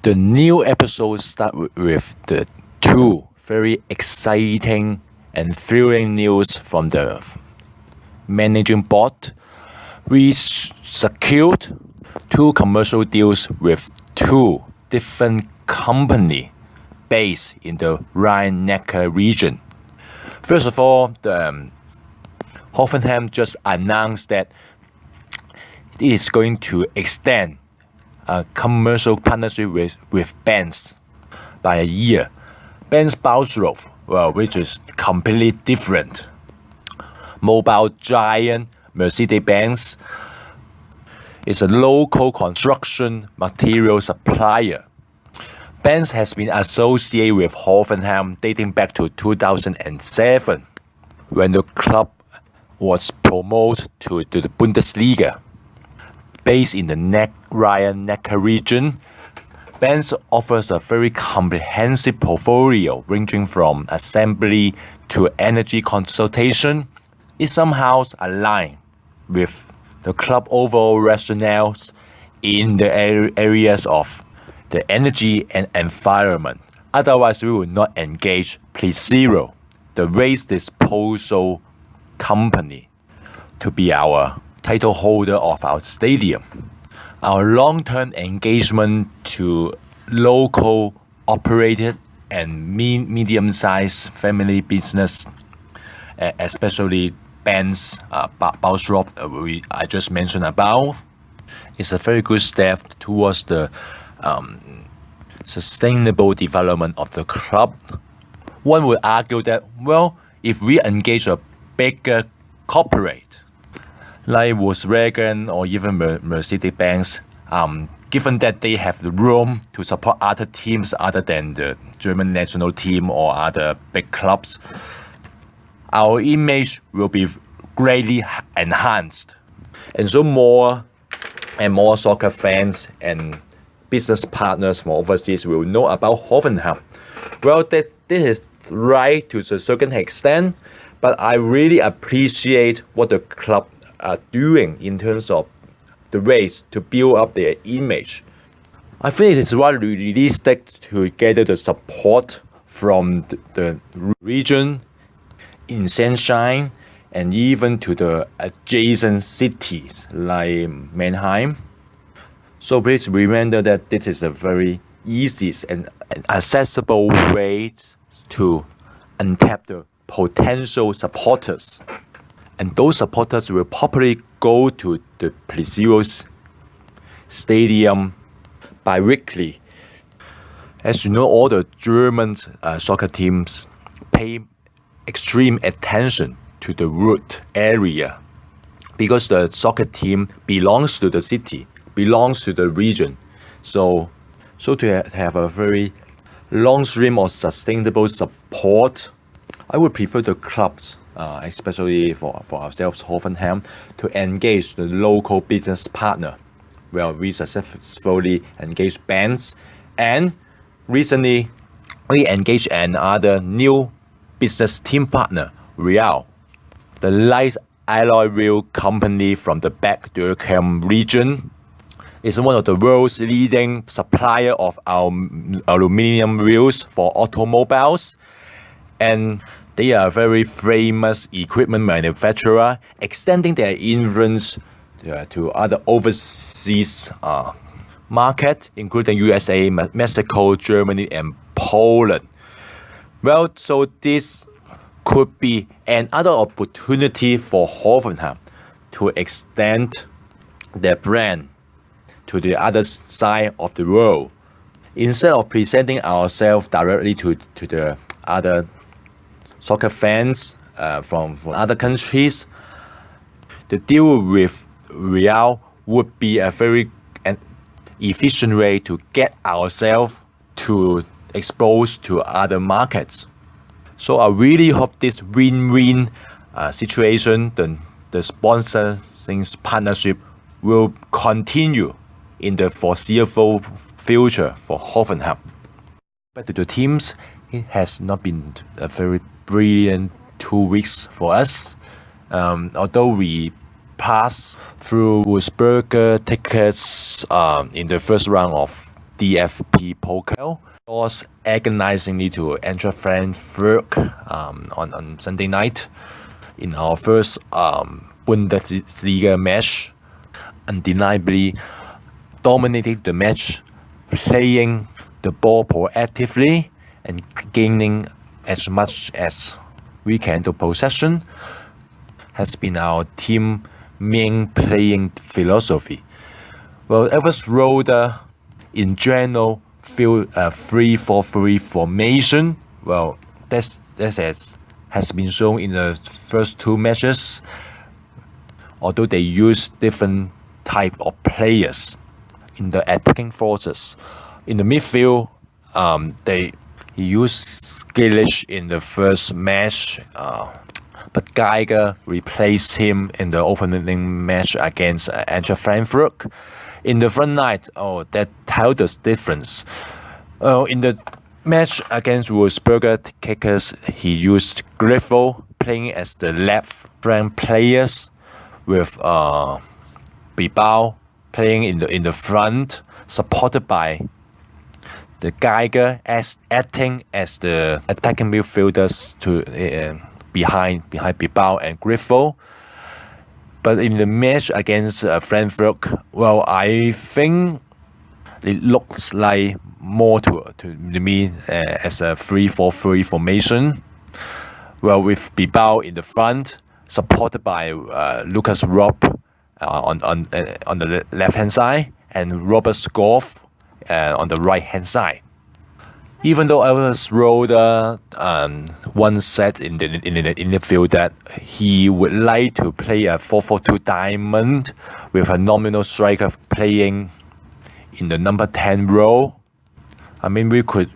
The new episode starts with the two very exciting and thrilling news from the managing board. We secured two commercial deals with two different companies based in the Rhine-Neckar region. First of all, the Hoffenheim just announced that it is going to extend a commercial partnership with Benz by a year. Benz Baushof, which is completely different. Mobile giant Mercedes-Benz is a local construction material supplier. Benz has been associated with Hoffenheim dating back to 2007, when the club was promoted to the Bundesliga. Based in the Rhine-Neckar region, Benz offers a very comprehensive portfolio ranging from assembly to energy consultation. It somehow aligns with the club overall rationales in the areas of the energy and environment. Otherwise, we would not engage PreZero, the waste disposal company, to be our title holder of our stadium. Our long-term engagement to local operated and medium-sized family business, especially Benz Baushof I just mentioned about, is a very good step towards the sustainable development of the club. One would argue that, if we engage a bigger corporate like Volkswagen or even Mercedes-Benz, given that they have the room to support other teams other than the German national team or other big clubs, our image will be greatly enhanced. And so more and more soccer fans and business partners from overseas will know about Hoffenheim. This is right to a certain extent, but I really appreciate what the club are doing in terms of the ways to build up their image. I think it is really realistic to gather the support from the region in Sunshine and even to the adjacent cities like Mannheim. So please remember that this is a very easy and accessible way to untap the potential supporters. And those supporters will probably go to the PreZero's stadium bi-weekly. As you know, all the German soccer teams pay extreme attention to the root area because the soccer team belongs to the city, belongs to the region. So to have a very long stream of sustainable support, I would prefer the clubs, especially for ourselves, Hoffenheim, to engage the local business partner. We successfully engaged Benz, and recently we engaged another new business team partner, Real, the light alloy wheel company from the Bad-Dürkheim region. Is one of the world's leading supplier of our aluminum wheels for automobiles, and they are a very famous equipment manufacturer, extending their influence to other overseas markets, including USA, Mexico, Germany, and Poland. So this could be another opportunity for Hoffenheim to extend their brand to the other side of the world. Instead of presenting ourselves directly to the other soccer fans from other countries, the deal with Real would be a very efficient way to get ourselves to expose to other markets. So I really hope this win-win situation, the sponsoring partnership, will continue in the foreseeable future for Hoffenheim. But to the teams, it has not been a very brilliant 2 weeks for us. Although we passed through Wolfsburg tickets in the first round of DFP Pokal. Lost agonizingly to Eintracht Frankfurt on Sunday night in our first Bundesliga match. Undeniably dominated the match, playing the ball proactively and gaining as much as we can to possession has been our team main playing philosophy. Well, Elvis Roda in general feel a 3-4-3 formation. Well, that has been shown in the first two matches, although they use different type of players in the attacking forces. In the midfield, he used Grealish in the first match, but Geiger replaced him in the opening match against Eintracht Frankfurt. In the front line, that tells the difference. In the match against Wolfsburger Kickers, he used Griffo playing as the left flank players, with Bilbao playing in the front, supported by the Geiger acting as the attacking midfielders to behind Bilbao and Griffo. But in the match against Frankfurt, well, I think it looks like more to me as a 3-4-3 formation. Well, with Bilbao in the front, supported by Lucas Robb on the left hand side and Robert Scoff on the right hand side. Even though Elvis Roda once said in the interview that he would like to play a 4-4-2 diamond with a nominal striker playing in the number 10 role, we could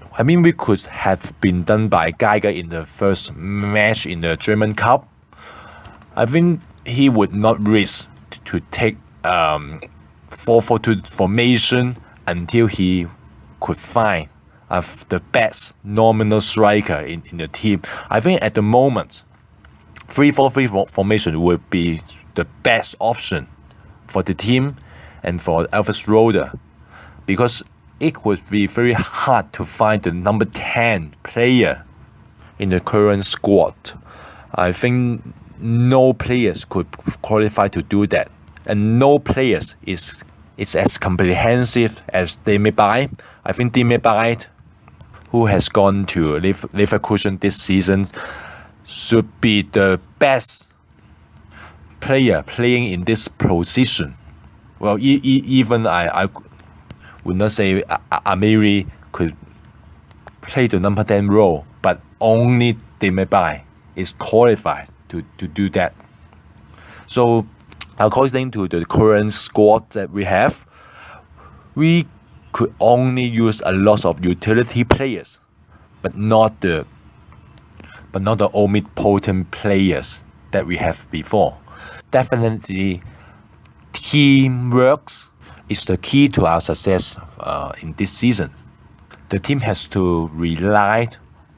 have been done by Geiger in the first match in the German Cup. I think he would not risk to take 4-4-2 formation until he could find the best nominal striker in the team. I think at the moment, 3-4-3 formation would be the best option for the team and for Elvis Roda, because it would be very hard to find the number 10 player in the current squad. I think no players could qualify to do that, and no players is as comprehensive as Demirbay. I think Demirbay, who has gone to Leverkusen this season, should be the best player playing in this position. Well, even I would not say Amiri could play the number 10 role, but only Demirbay is qualified to do that. So according to the current squad that we have, we could only use a lot of utility players, but not the omnipotent players that we have before. Definitely, teamwork is the key to our success in this season. The team has to rely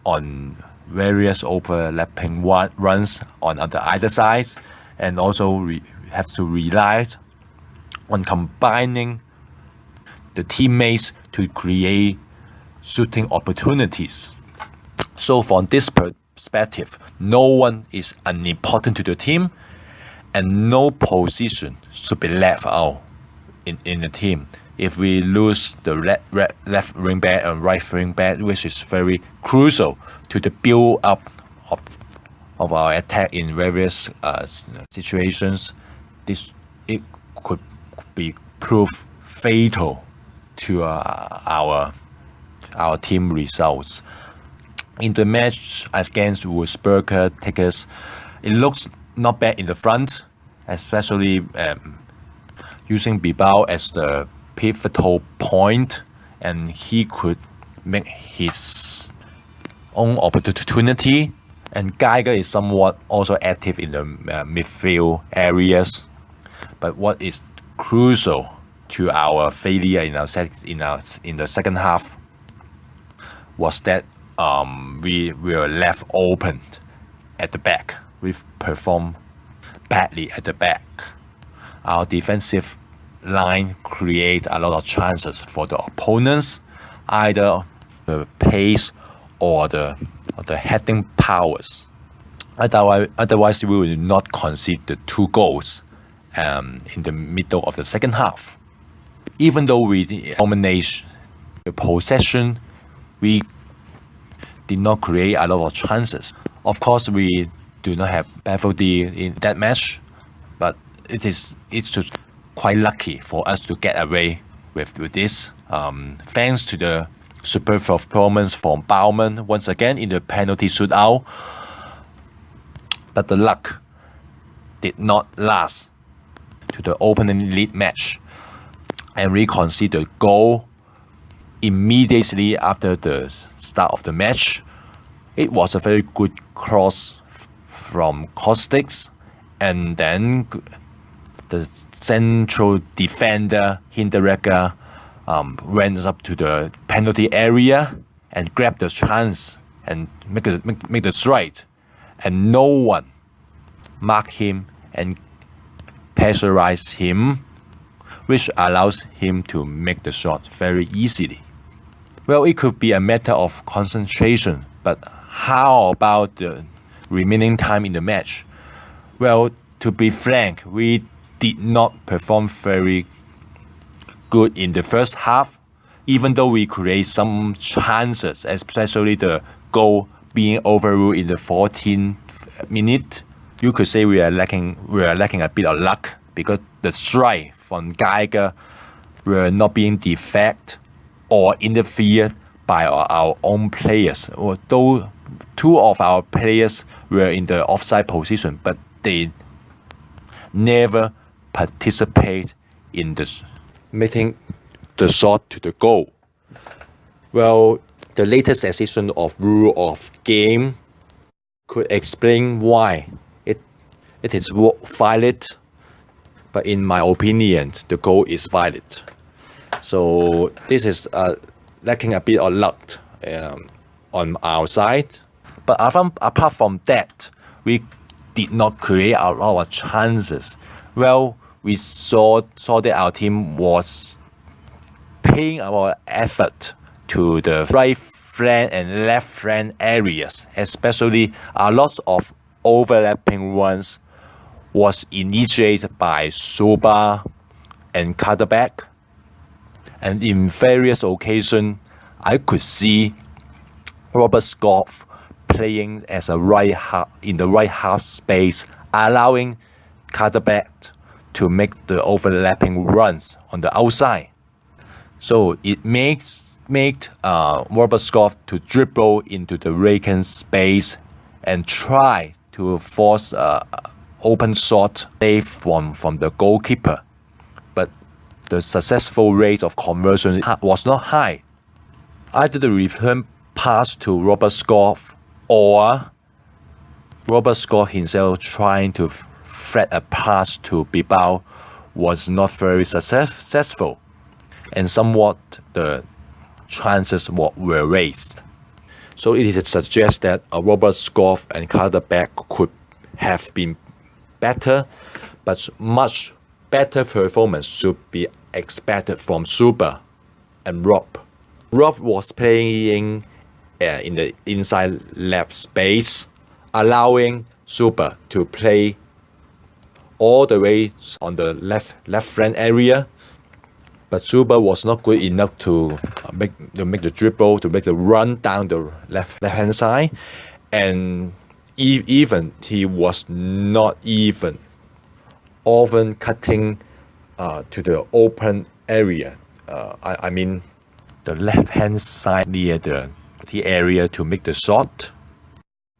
on various overlapping runs on either sides, and also have to rely on combining the teammates to create shooting opportunities. So from this perspective, no one is unimportant to the team, and no position should be left out in the team. If we lose the left wing back and right wing back, which is very crucial to the build up of our attack in various situations, it could be proved fatal to our team results. In the match against Wolfsburger Kickers, it looks not bad in the front, especially using Bilbao as the pivotal point, and he could make his own opportunity. And Geiger is somewhat also active in the midfield areas. But what is crucial to our failure in the second half was that we were left open at the back. We performed badly at the back. Our defensive line create a lot of chances for the opponents, either the pace or the heading powers. Otherwise, we will not concede the 2 goals in the middle of the second half. Even though we dominate the possession, we did not create a lot of chances. Of course, we do not have Bilingual in that match, but it's just quite lucky for us to get away with this. Thanks to the super performance from Baumann once again in the penalty shootout. But the luck did not last to the opening lead match, and we conceded a goal immediately after the start of the match. It was a very good cross from Kostic, and then the central defender Hinteregger went up to the penalty area and grabbed the chance and make the strike, and no one marked him and pressurized him, which allows him to make the shot very easily. Well, it could be a matter of concentration, but how about the remaining time in the match? Well, to be frank, we did not perform very good in the first half, even though we create some chances, especially the goal being overruled in the 14th minute. You could say we are lacking a bit of luck because the strike from Geiger were not being deflected or interfered by our own players. Although 2 of our players were in the offside position, but they never participate in making the shot to the goal. Well, the latest decision of rule of game could explain why it is valid, but in my opinion, the goal is valid. So this is lacking a bit of luck on our side. But apart from that, we did not create a lot of chances. Well, we saw that our team was paying our effort to the right flank and left flank areas, especially a lot of overlapping runs was initiated by Suba and Quarterback, and in various occasions, I could see Robert Scott playing as a in the right half space, allowing Quarterback to make the overlapping runs on the outside. So it made Robert Scott to dribble into the vacant space and try to force open shot save from the goalkeeper, but the successful rate of conversion was not high. Either the return pass to Robert Scott or Robert Scott himself trying to thread a pass to Bilbao was not very successful, and somewhat the chances were raised. So it suggests that Robert Scott and Quarterback could have been better, but much better performance should be expected from Suba and Rob. Rob was playing in the inside left space, allowing Suba to play all the way on the left flank area, but Suba was not good enough to make the dribble, to make the run down the left hand side, and even he was not even often cutting to the open area. I mean the left hand side near the area to make the shot.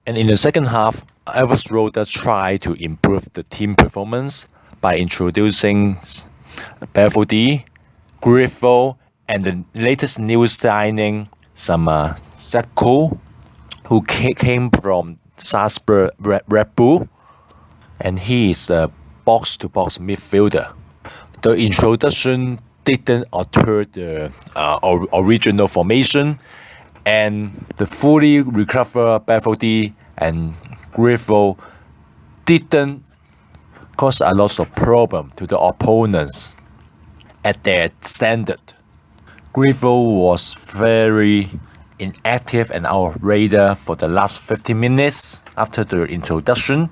And in the second half, Elvis Roder tried to improve the team performance by introducing Bilingual, Griffo, and the latest new signing, Seko, who came from Salzburg Red Bull, and he is a box-to-box midfielder. The introduction didn't alter the original formation, and the fully recovered Bilingual and Griffo didn't cause a lot of problem to the opponents. at their standard. Griffo was very inactive and our radar for the last 15 minutes after the introduction,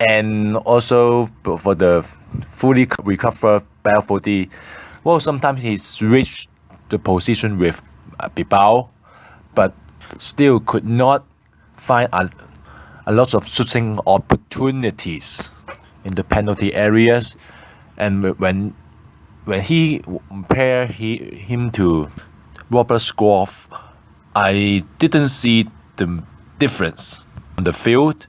and also for the fully recovered Belfodil. Well, sometimes he's reached the position with Bilbao, but still could not find a lot of shooting opportunities in the penalty areas. And when he compared him to Robert Skov, I didn't see the difference on the field.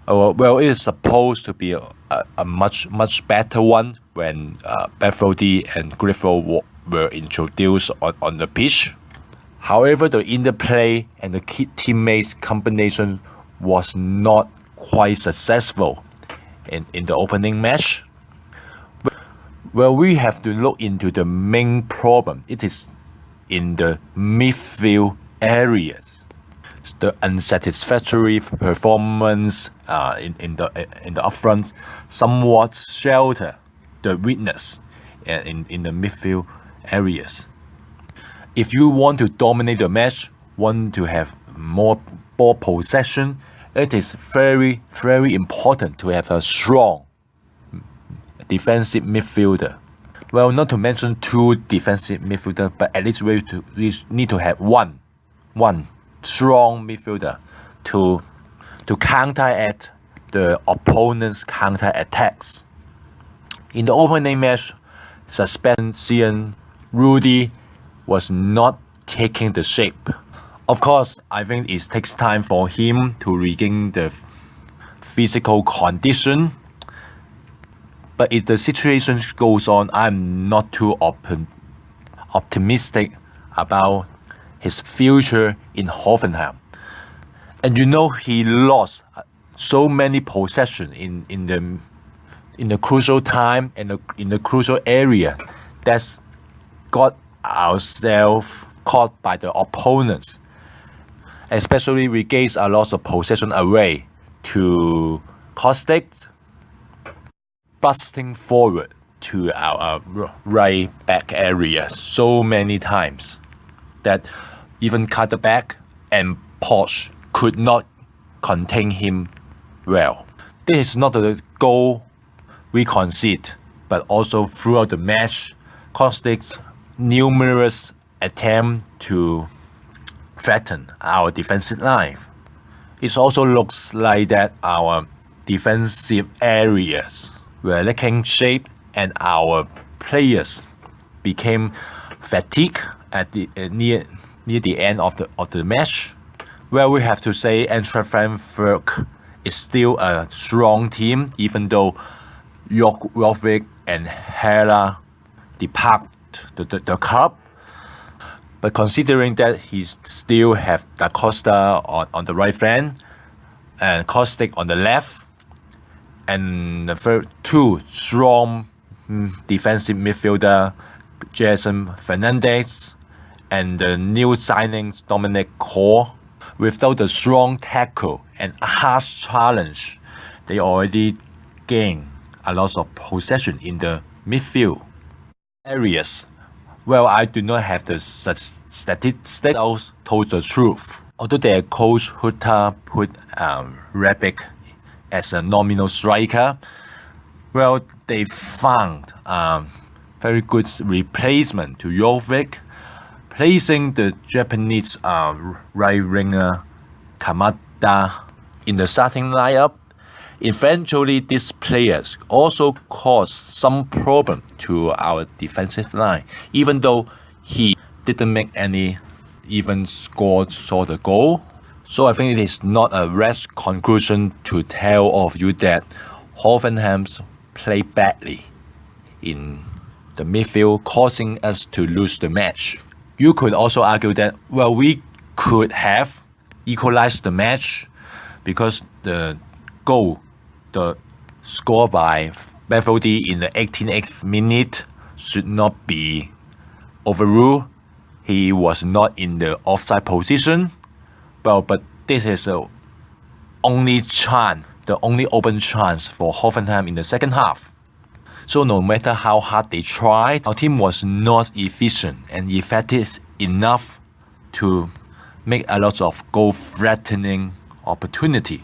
Well, it is supposed to be a much better one when Belfodil and Griffo were introduced on the pitch. However, the interplay and the key teammates combination was not quite successful in the opening match. Well, we have to look into the main problem. It is in the midfield areas. The unsatisfactory performance in the upfront somewhat shelter the weakness in the midfield areas. If you want to dominate the match, want to have more ball possession, it is very important to have a strong defensive midfielder. Well, not to mention two defensive midfielders, but at least we need to have one strong midfielder to counteract the opponent's counter attacks. In the opening match, suspension Rudy was not taking the shape. Of course, I think it takes time for him to regain the physical condition. But if the situation goes on, I'm not too optimistic about his future in Hoffenheim. And he lost so many possessions in the crucial time and in the crucial area that's got ourselves caught by the opponents. Especially we gave a lot of possession away to Kostic, busting forward to our right back area so many times that even Cutterback and Porsche could not contain him well. This is not the goal we concede, but also throughout the match, Kostic's numerous attempts to threaten our defensive line. It also looks like that our defensive areas were lacking shape and our players became fatigued at the near the end of the match. Well, we have to say Eintracht Frankfurt is still a strong team, even though Jovic and Hela depart the club. But considering that he still have Da Costa on the right flank and Kostic on the left, and the two strong defensive midfielder, Jason Fernandez and the new signing Dominic Kor, without the strong tackle and harsh challenge, they already gained a lot of possession in the midfield areas. Well, I do not have the statistics told the truth. Although their coach Huta put Rebic as a nominal striker, well, they found very good replacement to Jovic, placing the Japanese right winger Kamada in the starting lineup. Eventually, these players also caused some problem to our defensive line, even though he didn't make any even scored the goal. So I think it is not a rash conclusion to tell of you that Hoffenheim play badly in the midfield, causing us to lose the match. You could also argue that, well, we could have equalized the match because the goal, the score by Belfodil in the 18th minute should not be overruled. He was not in the offside position. Well, but this is the only chance, the only open chance for Hoffenheim in the second half. So no matter how hard they tried, our team was not efficient and effective enough to make a lot of goal-threatening opportunity.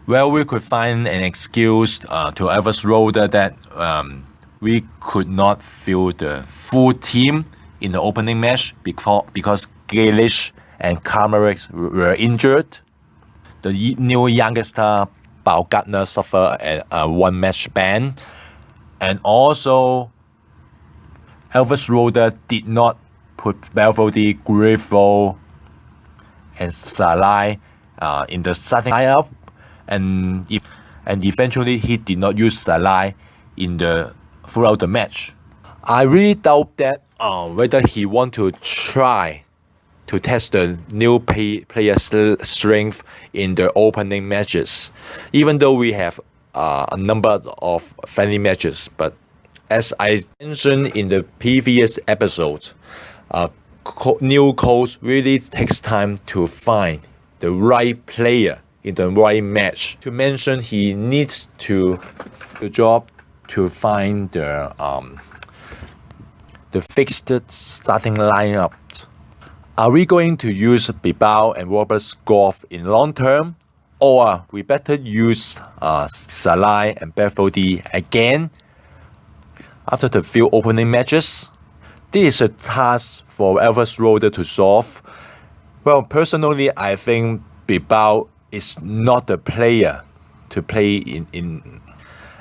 Well, we could find an excuse to Elvis Roder that we could not field the full team in the opening match because Grealish and Kamaric were injured. The new youngster Baumgartner suffered a one-match ban, and also Elvis Roder did not put Belfodil, Grifo, and Salah in the starting lineup, and eventually he did not use Salah throughout the match. I really doubt that whether he want to try to test the new player's strength in the opening matches, even though we have a number of friendly matches. But as I mentioned in the previous episode, new coach really takes time to find the right player in the right match. To mention, he needs to the job to find the fixed starting lineup. Are we going to use Bilbao and Robert Skov in long term, or we better use Salah and Belfodil again after the few opening matches? This is a task for Elvis Roder to solve. Well, personally, I think Bilbao is not the player to play in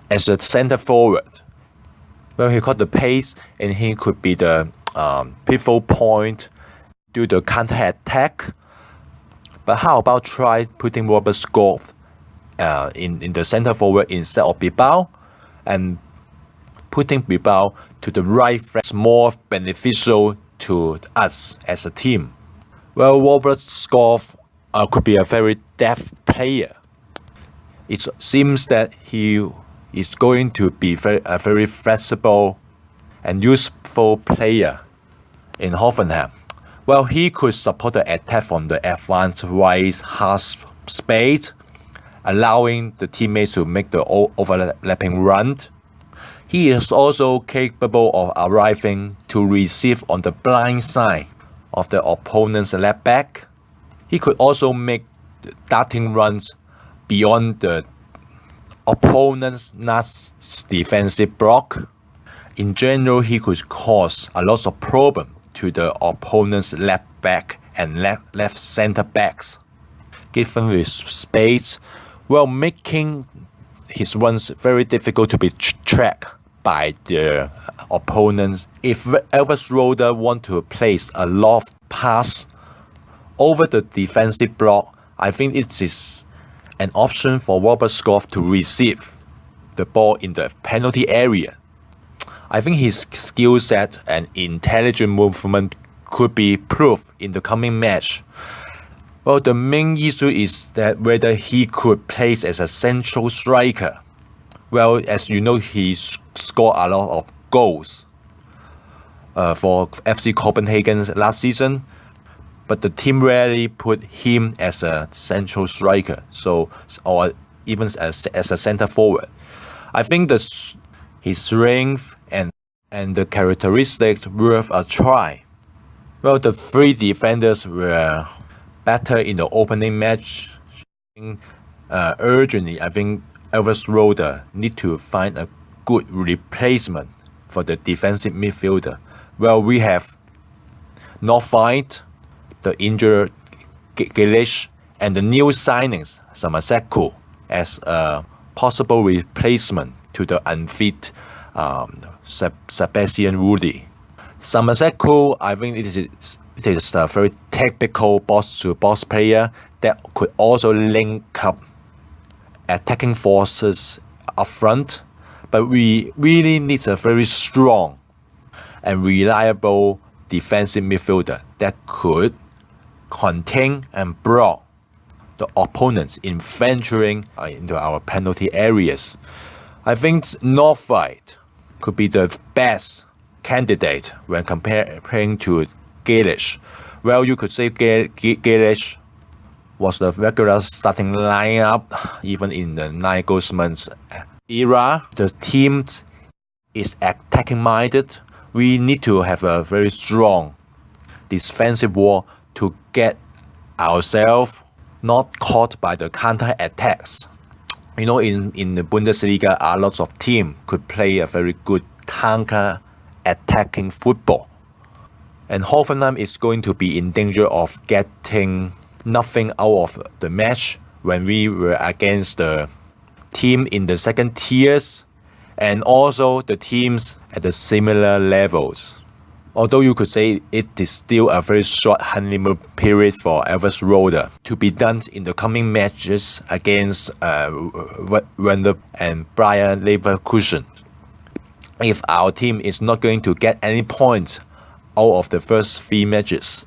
as a center forward. Well, he got the pace and he could be the pivot point do the counter-attack. But how about try putting Robert Skov in the center forward instead of Bilbao, and putting Bilbao to the right flank more beneficial to us as a team. Well, Robert Skov could be a very depth player. It seems that he is going to be a very flexible and useful player in Hoffenheim. Well, he could support the attack from the advanced right half space, allowing the teammates to make the overlapping run. He is also capable of arriving to receive on the blind side of the opponent's left back. He could also make darting runs beyond the opponent's last defensive block. In general, he could cause a lot of problems to the opponent's left back and left center backs, given his space, while making his runs very difficult to be tracked by the opponents. If Elvis Roder want to place a loft pass over the defensive block, I think it is an option for Robert Skov to receive the ball in the penalty area. I think his skill set and intelligent movement could be proved in the coming match. Well, the main issue is that whether he could play as a central striker. Well, as you know, he scored a lot of goals for FC Copenhagen last season, but the team rarely put him as a central striker, or even as a center forward. I think his strength and the characteristics worth a try. Well, the three defenders were better in the opening match. Urgently, I think Elvis Roder need to find a good replacement for the defensive midfielder. Well, we have Northfight, the injured Grealish, and the new signings Samaseku as a possible replacement to the unfit Sebastian Rudy. Samaseku, I think it is a very typical box-to-box player that could also link up attacking forces up front, but we really need a very strong and reliable defensive midfielder that could contain and block the opponents in venturing into our penalty areas. I think Northfight could be the best candidate when comparing to Grealish. Well, you could say Grealish was the regular starting lineup even in the Nagelsmann's era. The team's is attacking minded, we need to have a very strong defensive wall to get ourselves not caught by the counter attacks. In the Bundesliga, a lot of teams could play a very good counter attacking football. And Hoffenheim is going to be in danger of getting nothing out of the match when we were against the team in the second tiers and also the teams at the similar levels. Although you could say it is still a very short honeymoon period for Elversrode to be done in the coming matches against Werder and Bayer Leverkusen. If our team is not going to get any points out of the first 3 matches,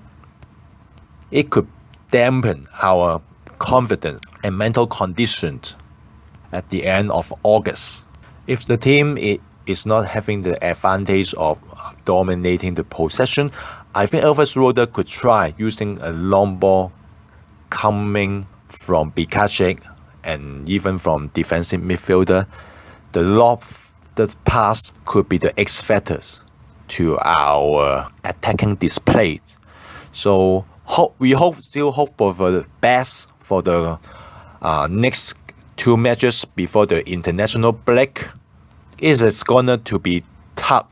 it could dampen our confidence and mental conditions at the end of August. If the team is not having the advantage of dominating the possession, I think Elversrode could try using a long ball coming from Bikacek and even from defensive midfielder. The pass could be the X factors to our attacking display. So we still hope for the best for the next 2 matches before the international break. It's gonna to be tough